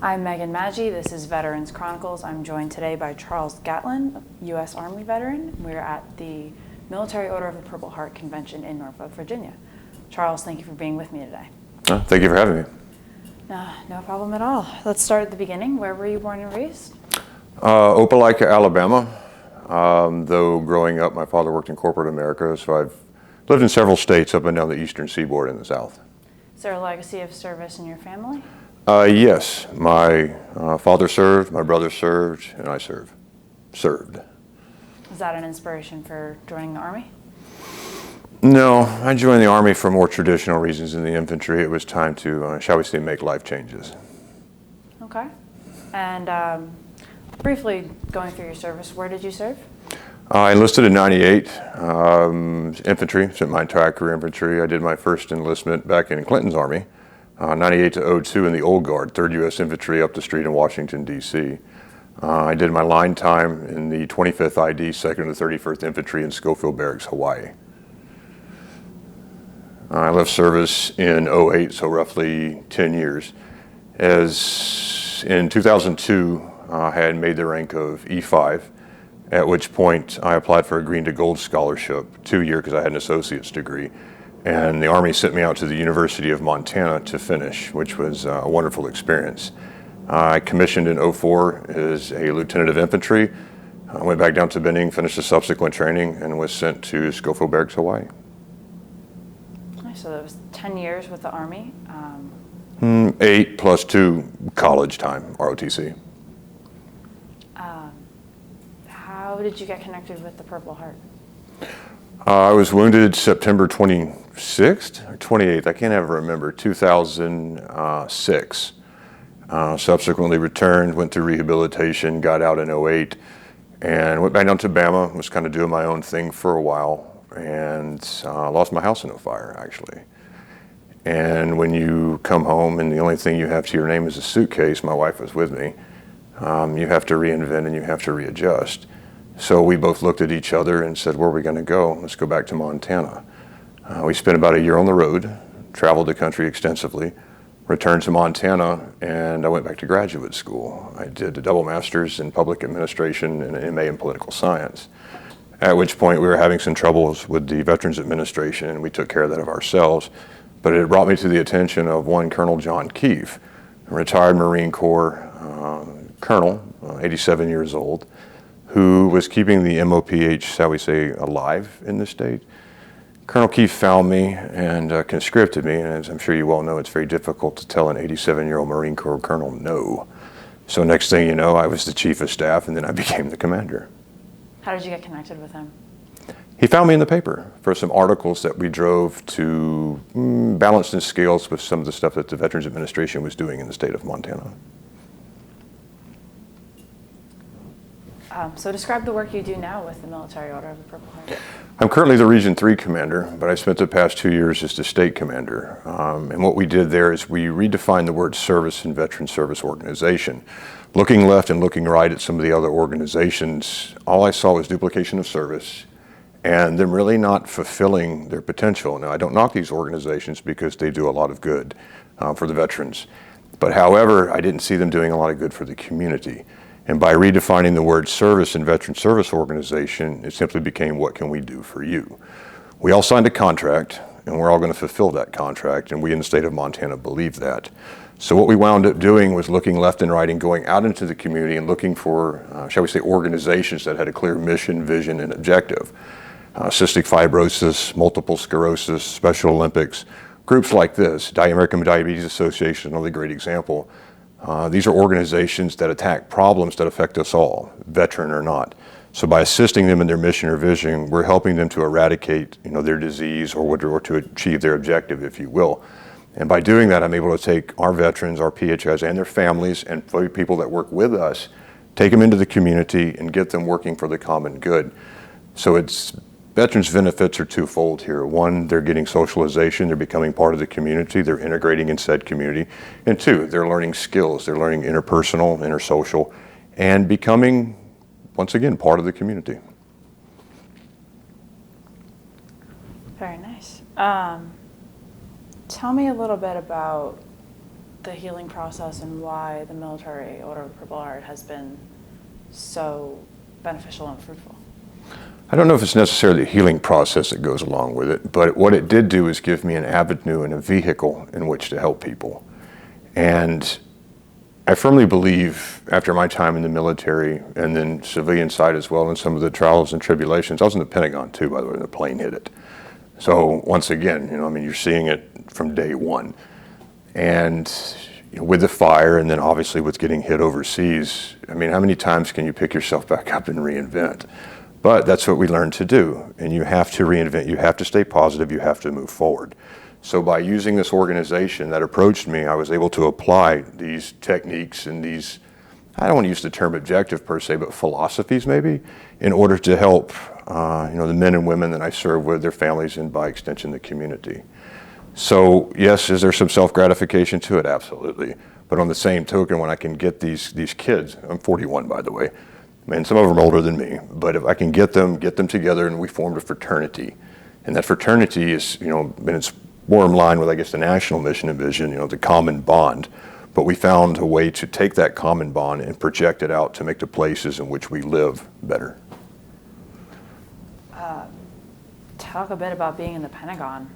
I'm Megan Maggi. This is Veterans Chronicles. I'm joined today by Charles Gatlin, U.S. Army veteran. We're at the Military Order of the Purple Heart Convention in Norfolk, Virginia. Charles, thank you for being with me today. Thank you for having me. No problem at all. Let's start at the beginning. Where were you born and raised? Opelika, Alabama. Though growing up, my father worked in corporate America, so I've lived in several states up and down the eastern seaboard in the South. Is there a legacy of service in your family? Yes, my father served, my brother served, and I served. Is that an inspiration for joining the Army? No, I joined the Army for more traditional reasons in the infantry. It was time to, shall we say, make life changes. Okay. And briefly going through your service, where did you serve? I enlisted in '98, infantry, spent my entire career infantry. I did my first enlistment back in Clinton's Army, 98 to '02 in the Old Guard, 3rd U.S. Infantry up the street in Washington, D.C. I did my line time in the 25th ID, 2nd to 31st Infantry in Schofield Barracks, Hawaii. I left service in '08, so roughly 10 years. As in 2002, I had made the rank of E5, at which point I applied for a Green to Gold scholarship, 2-year, because I had an associate's degree. And the Army sent me out to the University of Montana to finish, which was a wonderful experience. I commissioned in '04 as a lieutenant of infantry. I went back down to Benning, finished the subsequent training, and was sent to Schofield Barracks, Hawaii. So that was 10 years with the Army. 8 plus 2 college time, ROTC. How did you get connected with the Purple Heart? I was wounded September 26th or 28th, I can't ever remember, 2006. Subsequently returned, went through rehabilitation, got out in '08, and went back down to Bama, was kind of doing my own thing for a while, and lost my house in a fire, actually. And when you come home and the only thing you have to your name is a suitcase, my wife was with me, you have to reinvent and you have to readjust. So we both looked at each other and said, where are we going to go? Let's go back to Montana. We spent about a year on the road, traveled the country extensively, returned to Montana, and I went back to graduate school. I did a double master's in public administration and an MA in political science. At which point we were having some troubles with the Veterans Administration, and we took care of that of ourselves. But it brought me to the attention of one Colonel John Keefe, a retired Marine Corps colonel, 87 years old, who was keeping the MOPH, shall we say, alive in the state. Colonel Keefe found me and conscripted me, and as I'm sure you all know, it's very difficult to tell an 87-year-old Marine Corps colonel no. So next thing you know, I was the chief of staff, and then I became the commander. How did you get connected with him? He found me in the paper for some articles that we drove to balance the scales with some of the stuff that the Veterans Administration was doing in the state of Montana. So describe the work you do now with the Military Order of the Purple Heart. I'm currently the Region 3 commander, but I spent the past 2 years as the state commander. And what we did there is we redefined the word service and veteran service organization. Looking left and looking right at some of the other organizations, all I saw was duplication of service and them really not fulfilling their potential. Now, I don't knock these organizations because they do a lot of good for the veterans. But however, I didn't see them doing a lot of good for the community. And by redefining the word service and veteran service organization, it simply became, what can we do for you? We all signed a contract, and we're all going to fulfill that contract, and we in the state of Montana believe that. So what we wound up doing was looking left and right and going out into the community and looking for, shall we say, organizations that had a clear mission, vision, and objective. Cystic fibrosis, multiple sclerosis, Special Olympics, groups like this, American Diabetes Association, another great example. These are organizations that attack problems that affect us all, veteran or not. So by assisting them in their mission or vision, we're helping them to eradicate, their disease or to achieve their objective, if you will. And by doing that, I'm able to take our veterans, our PHIs, and their families, and people that work with us, take them into the community and get them working for the common good. So veterans' benefits are twofold here. One, they're getting socialization, they're becoming part of the community, they're integrating in said community. And two, they're learning skills, they're learning interpersonal, intersocial, and becoming, once again, part of the community. Very nice. Tell me a little bit about the healing process and why the Military Order of the Purple Heart has been so beneficial and fruitful? I don't know if it's necessarily the healing process that goes along with it, but what it did do is give me an avenue and a vehicle in which to help people. And I firmly believe, after my time in the military and then civilian side as well, and some of the trials and tribulations, I was in the Pentagon too, by the way, when the plane hit it. So once again, you're seeing it from day one. And with the fire, and then obviously with getting hit overseas, how many times can you pick yourself back up and reinvent? But that's what we learned to do. And you have to reinvent, you have to stay positive, you have to move forward. So by using this organization that approached me, I was able to apply these techniques and these, I don't want to use the term objective per se, but philosophies maybe, in order to help the men and women that I serve with, their families, and by extension the community. So yes, is there some self-gratification to it? Absolutely. But on the same token, when I can get these kids, I'm 41 by the way, some of them are older than me, but if I can get them together, and we formed a fraternity. And that fraternity is, and it's more in line with, I guess, the national mission and vision, the common bond. But we found a way to take that common bond and project it out to make the places in which we live better. Talk a bit about being in the Pentagon.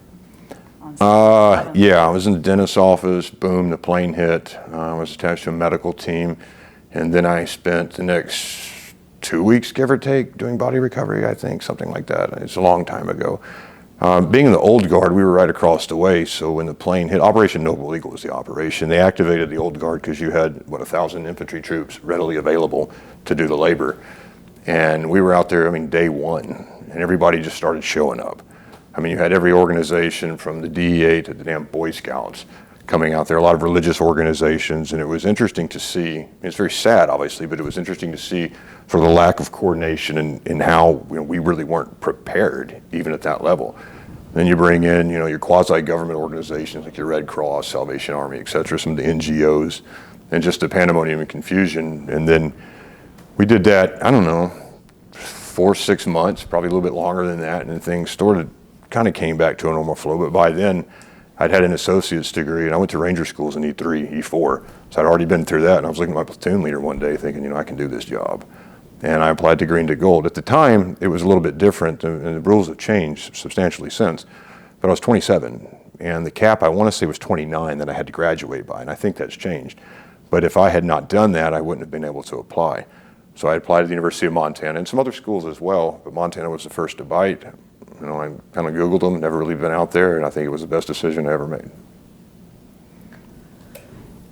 Yeah, I was in the dentist's office, boom, the plane hit. I was attached to a medical team. And then I spent the next 2 weeks, give or take, doing body recovery, I think, something like that. It's a long time ago. Being in the old guard, we were right across the way. So when the plane hit, Operation Noble Eagle was the operation. They activated the old guard because you had, 1,000 infantry troops readily available to do the labor. And we were out there, day one, and everybody just started showing up. You had every organization from the DEA to the damn Boy Scouts coming out there, a lot of religious organizations, and it was interesting to see. It's very sad, obviously, but it was interesting to see for the lack of coordination and how we really weren't prepared, even at that level. Then you bring in, your quasi-government organizations like your Red Cross, Salvation Army, et cetera, some of the NGOs, and just the pandemonium and confusion. And then we did that, 4 or 6 months, probably a little bit longer than that, and then things kind of came back to a normal flow. But by then, I'd had an associate's degree, and I went to Ranger schools in E3, E4. So I'd already been through that, and I was looking at my platoon leader one day thinking, I can do this job. And I applied to Green to Gold. At the time, it was a little bit different, and the rules have changed substantially since. But I was 27, and the cap, I want to say, was 29 that I had to graduate by, and I think that's changed. But if I had not done that, I wouldn't have been able to apply. So I applied to the University of Montana and some other schools as well, but Montana was the first to bite. I kind of Googled them, never really been out there, and I think it was the best decision I ever made.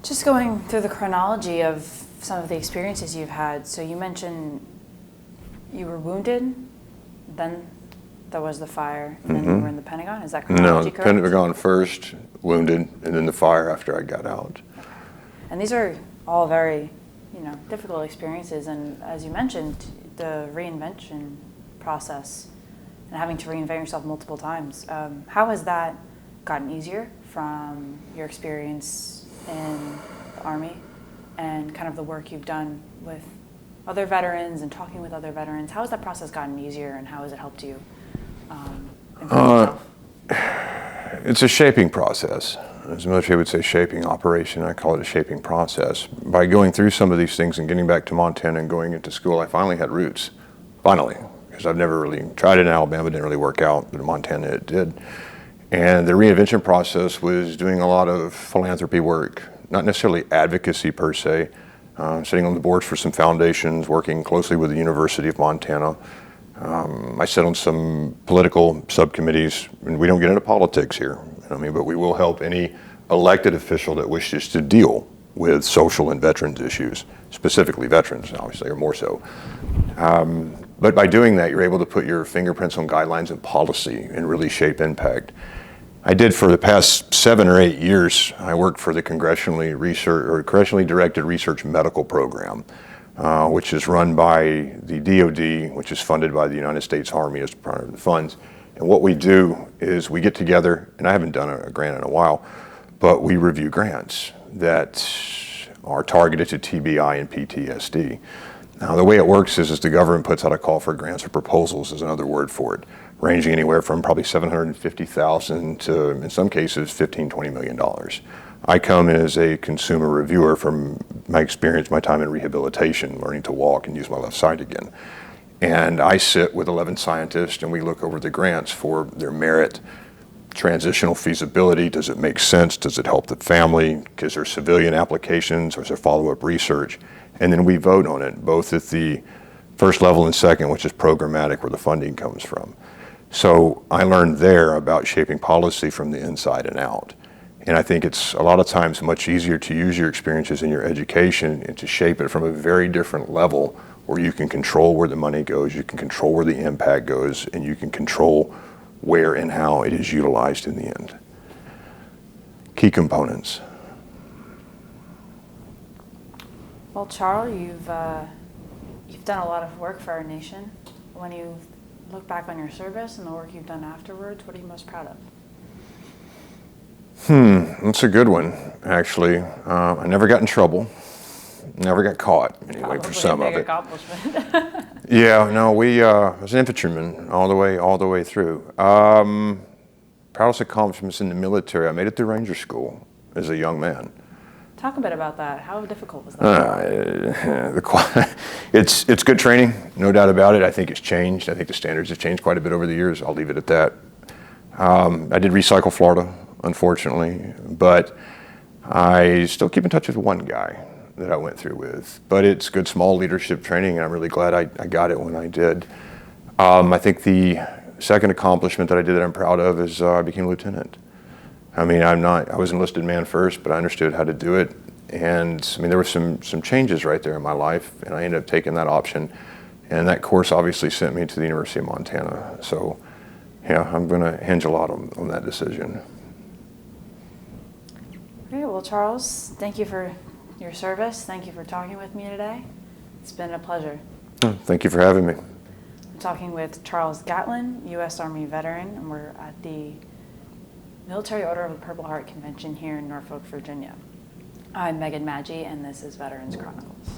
Just going through the chronology of some of the experiences you've had. So you mentioned you were wounded, then there was the fire, and then you were in the Pentagon. Is that chronology correct? No, Pentagon first, wounded, and then the fire after I got out. Okay. And these are all very, difficult experiences. And as you mentioned, the reinvention process and having to reinvent yourself multiple times. How has that gotten easier from your experience in the Army and kind of the work you've done with other veterans and talking with other veterans? How has that process gotten easier, and how has it helped you improve yourself? It's a shaping process. As the military would say, shaping operation. I call it a shaping process. By going through some of these things and getting back to Montana and going into school, I finally had roots. Finally. Because I've never really tried it in Alabama, didn't really work out, but in Montana it did. And the reinvention process was doing a lot of philanthropy work, not necessarily advocacy per se, sitting on the boards for some foundations, working closely with the University of Montana. I sit on some political subcommittees, and we don't get into politics here, but we will help any elected official that wishes to deal with social and veterans issues, specifically veterans, obviously, or more so. But by doing that, you're able to put your fingerprints on guidelines and policy and really shape impact. I did for the past 7 or 8 years. I worked for the congressionally directed research medical program, which is run by the DoD, which is funded by the United States Army as part of the funds. And what we do is we get together, and I haven't done a grant in a while, but we review grants that are targeted to TBI and PTSD. Now, the way it works is the government puts out a call for grants or proposals, is another word for it, ranging anywhere from probably $750,000 to, in some cases, $15, $20 million. I come in as a consumer reviewer from my experience, my time in rehabilitation, learning to walk and use my left side again. And I sit with 11 scientists and we look over the grants for their merit, transitional feasibility, does it make sense, does it help the family, is there civilian applications, or is there follow-up research? And then we vote on it, both at the first level and second, which is programmatic, where the funding comes from. So I learned there about shaping policy from the inside and out. And I think it's a lot of times much easier to use your experiences in your education and to shape it from a very different level where you can control where the money goes, you can control where the impact goes, and you can control where and how it is utilized in the end. Key components. Well, Charles, you've done a lot of work for our nation. When you look back on your service and the work you've done afterwards, what are you most proud of? That's a good one, actually. I never got in trouble. Never got caught, anyway, Probably for some a of big it. accomplishment. Yeah, no, I was an infantryman all the way through. Proudest accomplishments in the military, I made it through Ranger School as a young man. Talk a bit about that. How difficult was that? It's good training, no doubt about it. I think it's changed. I think the standards have changed quite a bit over the years. I'll leave it at that. I did recycle Florida, unfortunately, but I still keep in touch with one guy that I went through with. But it's good small leadership training, and I'm really glad I got it when I did. I think the second accomplishment that I did that I'm proud of is I became a lieutenant. I mean, I was enlisted man first, but I understood how to do it. And I mean, there were some changes right there in my life, and I ended up taking that option. And that course obviously sent me to the University of Montana. So yeah, I'm going to hinge a lot on that decision. Okay, well, Charles, thank you for your service. Thank you for talking with me today. It's been a pleasure. Thank you for having me. I'm talking with Charles Gatlin, U.S. Army veteran, and we're at the Military Order of the Purple Heart Convention here in Norfolk, Virginia. I'm Megan Maggi, and this is Veterans Chronicles.